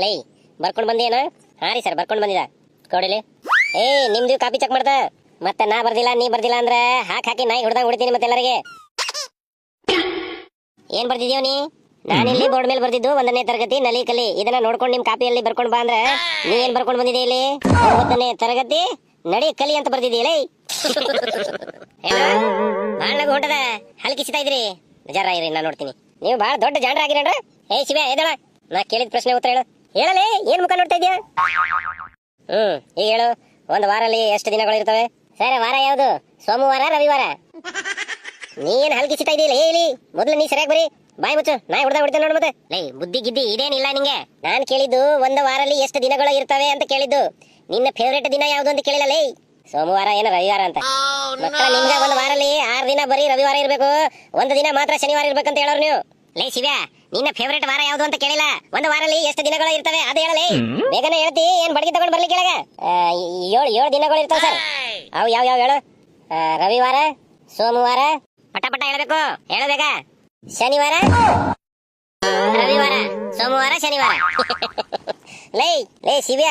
ಲೈ ಬರ್ಕೊಂಡ್ ಬಂದೇನ? ಹಾ ರೀ ಸರ್ ಬರ್ಕೊಂಡ್ ಬಂದಿದ ಕೊಡಿಲಿ. ಏ ನಿಮ್ದು ಕಾಪಿ ಚೆಕ್ ಮಾಡ್ದ ಮತ್ತೆ ನಾ ಬರ್ದಿಲ್ಲ ನೀ ಬರ್ದಿಲ್ಲ ಅಂದ್ರೆ ಹಾಕಿ ನಾಯಿ ಹೊಡೆದಂಗ್ ಹೊಡಿತೀನಿ ಮತ್ತೆ ಎಲ್ಲರಿಗೆ. ಏನ್ ಬರ್ದಿದ್ಯೋ ನೀ? ನಾನಿಲ್ಲಿ ಬೋರ್ಡ್ ಮೇಲೆ ಬರ್ದಿದ್ದು 1ನೇ ತರಗತಿ ನಲಿ ಕಲಿ. ಇದನ್ನ ನೋಡ್ಕೊಂಡು ನಿಮ್ ಕಾಪಿಯಲ್ಲಿ ಬರ್ಕೊಂಡ್ ಬಾ ಅಂದ್ರೆ ನೀ ಏನ್ ಬರ್ಕೊಂಡ್ ಬಂದಿದೆ ಇಲ್ಲಿ? 9ನೇ ತರಗತಿ ನಡಿ ಕಲಿ ಅಂತ ಬರ್ದಿದ್ದೀಯ ಲೈ. ಬಾಳ್ ನಗು ಹೊಂಟದ ಹಲ್ಕಿಸ್ತಾ ಇದ್ರಿ. ಜರ ಇರಿ ನಾ ನೋಡ್ತೀನಿ. ನೀವು ಬಾಳ ದೊಡ್ಡ ಜಾಂಡ್ರ ಆಗಿರಣ್ರ. ಏ ಶಿವ ಎದಳ, ನಾ ಕೇಳಿದ ಪ್ರಶ್ನೆ ಉತ್ತರ ಹೇಳು. ಹೇಳಲೇ, ಏನ್ ಮುಖ ನೋಡ್ತಾ ಇದ್ಯಾ? ಈಗ ಹೇಳು, ಒಂದು ವಾರಲ್ಲಿ ಎಷ್ಟು ದಿನಗಳು ಇರ್ತವೆ? ಸರ್ ವಾರ ಯಾವುದು? ಸೋಮವಾರ ರವಿವಾರ. ನೀ ಏನ್ ಹಲ್ಕಿಸ್ತಾ ಇದೀಯಲ್ಲ ಹೇಳಿ ಮೊದ್ಲು ನೀ ಸರಿಯಾಗಿ ಬರೀ. ಬಾಯ್ ಮುಚ್ಚು, ನಾಯಿ ಹೊಡೆದ ಹೊಡಿತೇನೆ ನೋಡು ಮತ್ತೆ. ಲೈ ಬುದ್ಧಿ ಗಿದ್ದಿ ಇದೇನಿಲ್ಲ ನಿಂಗೆ. ನಾನ್ ಕೇಳಿದ್ದು ಒಂದು ವಾರಲ್ಲಿ ಎಷ್ಟು ದಿನಗಳು ಇರ್ತವೆ ಅಂತ ಕೇಳಿದ್ದು. ನಿನ್ನ ಫೇವ್ರೇಟ್ ದಿನ ಯಾವುದು ಅಂತ ಕೇಳಿಲ್ಲ ಲೈ. ಸೋಮವಾರ ಏನು ರವಿವಾರ ಅಂತ. ಮಕ್ಕಳ ನಿಮ್ಗೆ ಒಂದು ವಾರಲ್ಲಿ 6 ದಿನ ಬರೀ ರವಿವಾರ ಇರ್ಬೇಕು, 1 ದಿನ ಮಾತ್ರ ಶನಿವಾರ ಇರ್ಬೇಕಂತ ಹೇಳೋರು ನೀವು. ಲೈ ಶಿವ್ಯಾ, ನಿನ್ನ ಫೇವ್ರೇಟ್ ವಾರ ಯಾವುದು ಅಂತ ಕೇಳಿಲ್ಲ. ಒಂದು ವಾರಲ್ಲಿ ಎಷ್ಟು ದಿನಗಳು ಇರ್ತವೆ ಅದು ಹೇಳಲೇ. ಬೇಗನೆ ಹೇಳ್ತಿ, ಏನ್ ಬಡಗಿ ತಗೊಂಡ್ ಬರ್ಲಿ ಕೆಳಗ? 7 ದಿನಗಳು ಇರ್ತವೆ ಸರ್. ಅವು ಯಾವ ಹೇಳು? ರವಿವಾರ, ಸೋಮವಾರ, ಪಟ ಪಟ ಹೇಳ್ಬೇಕು, ಹೇಳು ಬೇಗ. ಶನಿವಾರ, ರವಿವಾರ, ಸೋಮವಾರ, ಶನಿವಾರ. ಲೇ ಶಿವ್ಯ,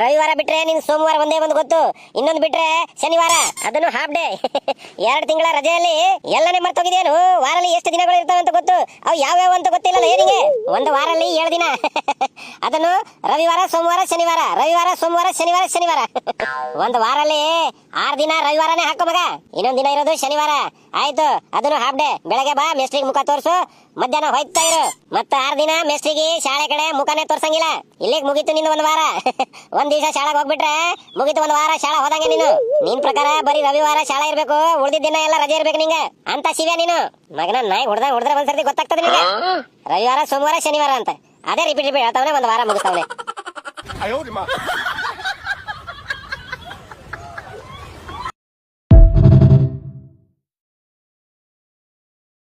ರವಿವಾರ ಬಿಟ್ರೆ ನಿನ್ ಸೋಮವಾರ ಒಂದೇ ಒಂದು ಗೊತ್ತು, ಇನ್ನೊಂದು ಬಿಟ್ರೆ ಶನಿವಾರ, ಅದನ್ನು ಹಾಫ್ ಡೇ. 2 ತಿಂಗಳ ರಜೆಯಲ್ಲಿ ಎಲ್ಲನೇ ಮರ್ತೋಗಿದೇನು? ವಾರಲ್ಲಿ ಎಷ್ಟು ದಿನಗಳು ಇರ್ತಾವೆ ಅಂತ ಗೊತ್ತು, ಅವು ಯಾವ್ಯಾವ ಅಂತ ಗೊತ್ತಿಲ್ಲ ಏನಿಗೆ? ಒಂದು ವಾರಲ್ಲಿ 7 ದಿನ, ಅದನ್ನು ರವಿವಾರ, ಸೋಮವಾರ, ಶನಿವಾರ, ರವಿವಾರ, ಸೋಮವಾರ, ಶನಿವಾರ, ಶನಿವಾರ. ಒಂದು ವಾರಲ್ಲಿ 6 ದಿನ ರವಿವಾರನೇ ಹಾಕೋ ಮಗ, ಇನ್ನೊಂದು ದಿನ ಇರೋದು ಶನಿವಾರ. ಆಯ್ತು, ಅದನ್ನು ಹಾಫ್ ಡೇ. ಬೆಳಗ್ಗೆ ಬಾ, ಮೇಸ್ಟ್ರಿಗೆ ಮುಖ ತೋರ್ಸು, ಮಧ್ಯಾಹ್ನ ಹೋಯ್ತಾ ಇರು. ಮತ್ತ 6 ದಿನ ಮೇಸ್ಟ್ರಿಗೆ ಶಾಲೆ ಕಡೆ ಮುಖನೇ ತೋರ್ಸಂಗಿಲ್ಲ. ಇಲ್ಲಿಗೆ ಮುಗೀತು ನಿನ್ನ ಒಂದು ವಾರ. ಒಂದ್ ದಿವಸ ಶಾಲೆಗೆ ಹೋಗ್ಬಿಟ್ರೆ ಮುಗೀತು, ಒಂದು ವಾರ ಶಾಲಾ ಹೋದಂಗೆ ನೀನು. ನಿನ್ ಪ್ರಕಾರ ಬರೀ ರವಿವಾರ ಶಾಲಾ ಇರ್ಬೇಕು, ಉಳಿದ ದಿನ ಎಲ್ಲ ರಜೆ ಇರ್ಬೇಕು ನಿಂಗೆ ಅಂತ ಶಿವ್ಯ ನೀನು. ಮಗನ ನಾಯಿ ಹೊಡೆದ್ರೆ ಒಂದ್ಸರ್ತಿ ಗೊತ್ತಾಗ್ತದೆ ನಿಂಗೆ. ರವಿವಾರ, ಸೋಮವಾರ, ಶನಿವಾರ ಅಂತ ಅದೇ ರಿಪೀಟ್ ಹೇಳ್ತಾವನೆ, ಒಂದು ವಾರ ಮುಗಿಸ್ತಾವನೆ.